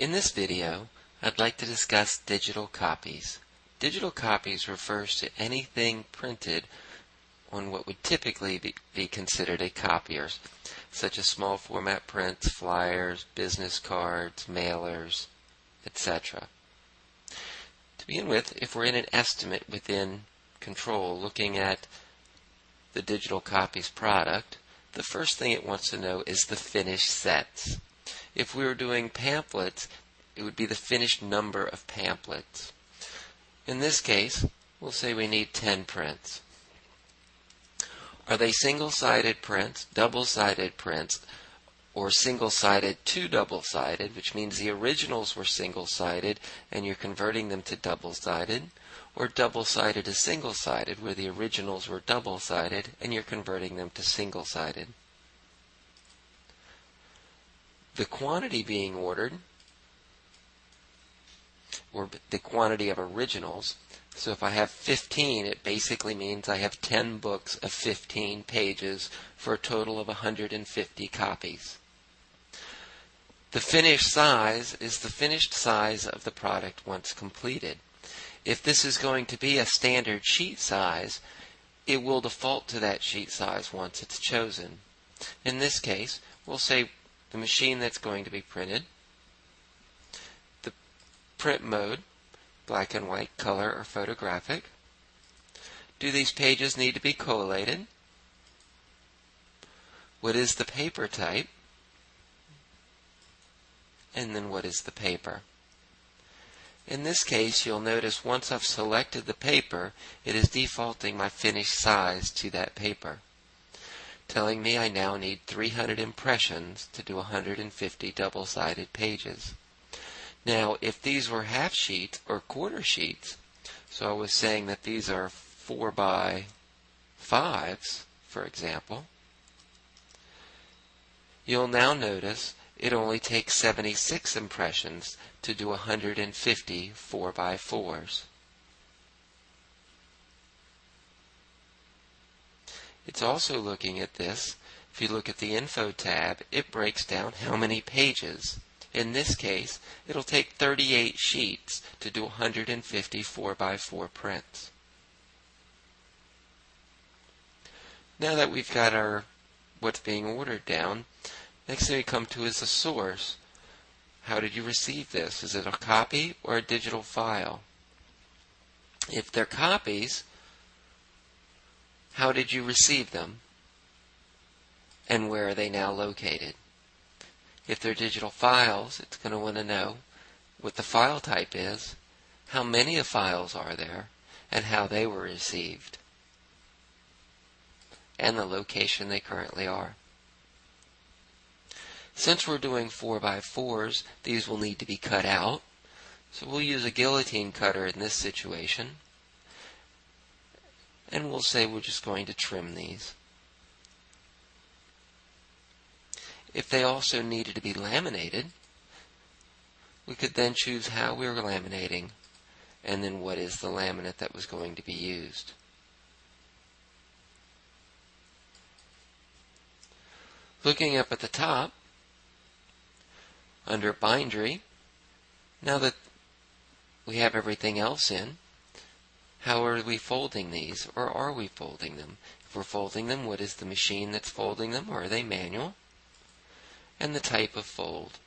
In this video, I'd like to discuss digital copies. Digital copies refers to anything printed on what would typically be considered a copier, such as small format prints, flyers, business cards, mailers, etc. To begin with, if we're in an estimate within Control looking at the digital copies product, the first thing it wants to know is the finished sets. If we were doing pamphlets, it would be the finished number of pamphlets. In this case, we'll say we need 10 prints. Are they single-sided prints, double-sided prints, or single-sided to double-sided, which means the originals were single-sided and you're converting them to double-sided, or double-sided to single-sided, where the originals were double-sided and you're converting them to single-sided. The quantity being ordered, or the quantity of originals, so if I have 15, it basically means I have 10 books of 15 pages for a total of 150 copies. The finished size is the finished size of the product once completed. If this is going to be a standard sheet size, it will default to that sheet size once it's chosen. In this case, we'll say the machine that's going to be printed, the print mode, black and white, color, or photographic. Do these pages need to be collated? What is the paper type? And then what is the paper? In this case, you'll notice once I've selected the paper, it is defaulting my finished size to that paper, telling me I now need 300 impressions to do 150 double-sided pages. Now, if these were half sheets or quarter sheets, so I was saying that these are 4 by 5s, for example, you'll now notice it only takes 76 impressions to do 150 4 by 4s. It's also looking at this. If you look at the Info tab, it breaks down how many pages. In this case, it'll take 38 sheets to do 150 4 by 4 prints. Now that we've got our what's being ordered down, next thing we come to is the source. How did you receive this? Is it a copy or a digital file? If they're copies, how did you receive them? And where are they now located? If they're digital files, it's going to want to know what the file type is, how many files are there, and how they were received, and the location they currently are. Since we're doing 4 by 4s, these will need to be cut out, so we'll use a guillotine cutter in this situation, and we'll say we're just going to trim these. If they also needed to be laminated, we could then choose how we were laminating and then what is the laminate that was going to be used. Looking up at the top, under Bindery, now that we have everything else in, how are we folding these, or are we folding them? If we're folding them, what is the machine that's folding them, or are they manual? And the type of fold.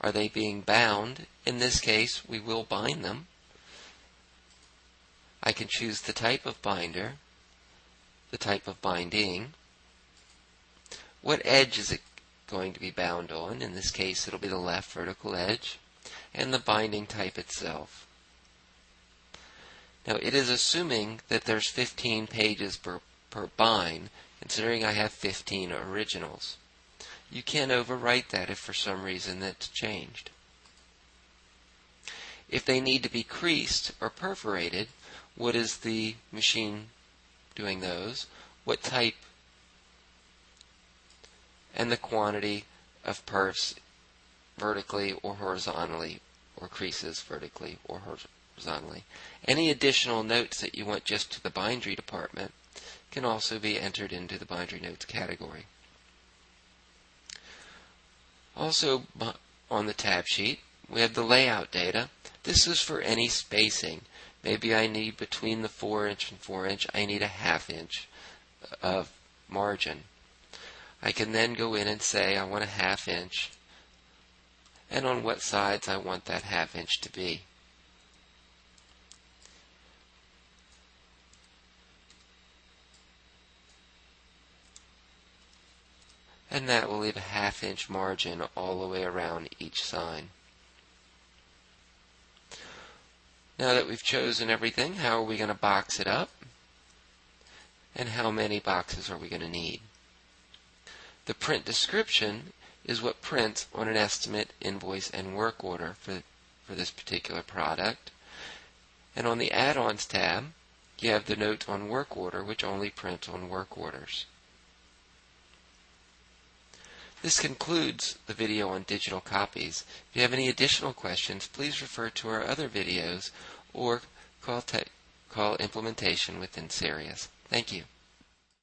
Are they being bound? In this case, we will bind them. I can choose the type of binder, the type of binding. What edge is it going to be bound on? In this case, it'll be the left vertical edge, and the binding type itself. Now, it is assuming that there's 15 pages per bind, considering I have 15 originals. You can overwrite that if for some reason that's changed. If they need to be creased or perforated, what is the machine doing those? What type and the quantity of perfs vertically or horizontally, or creases vertically or horizontally. Any additional notes that you want just to the Bindery department can also be entered into the Bindery Notes category. Also, On the tab sheet, we have the layout data. This is for any spacing. Maybe I need between the 4-inch and 4-inch, I need a 1/2 inch of margin. I can then go in and say I want a 1/2 inch and on what sides I want that 1/2 inch to be. And that will leave a 1/2 inch margin all the way around each sign. Now that we've chosen everything, how are we going to box it up? And how many boxes are we going to need? The print description is what prints on an estimate, invoice, and work order for this particular product. And on the Add-ons tab, you have the note on work order, which only prints on work orders. This concludes the video on digital copies. If you have any additional questions, please refer to our other videos or call implementation within Sirius. Thank you.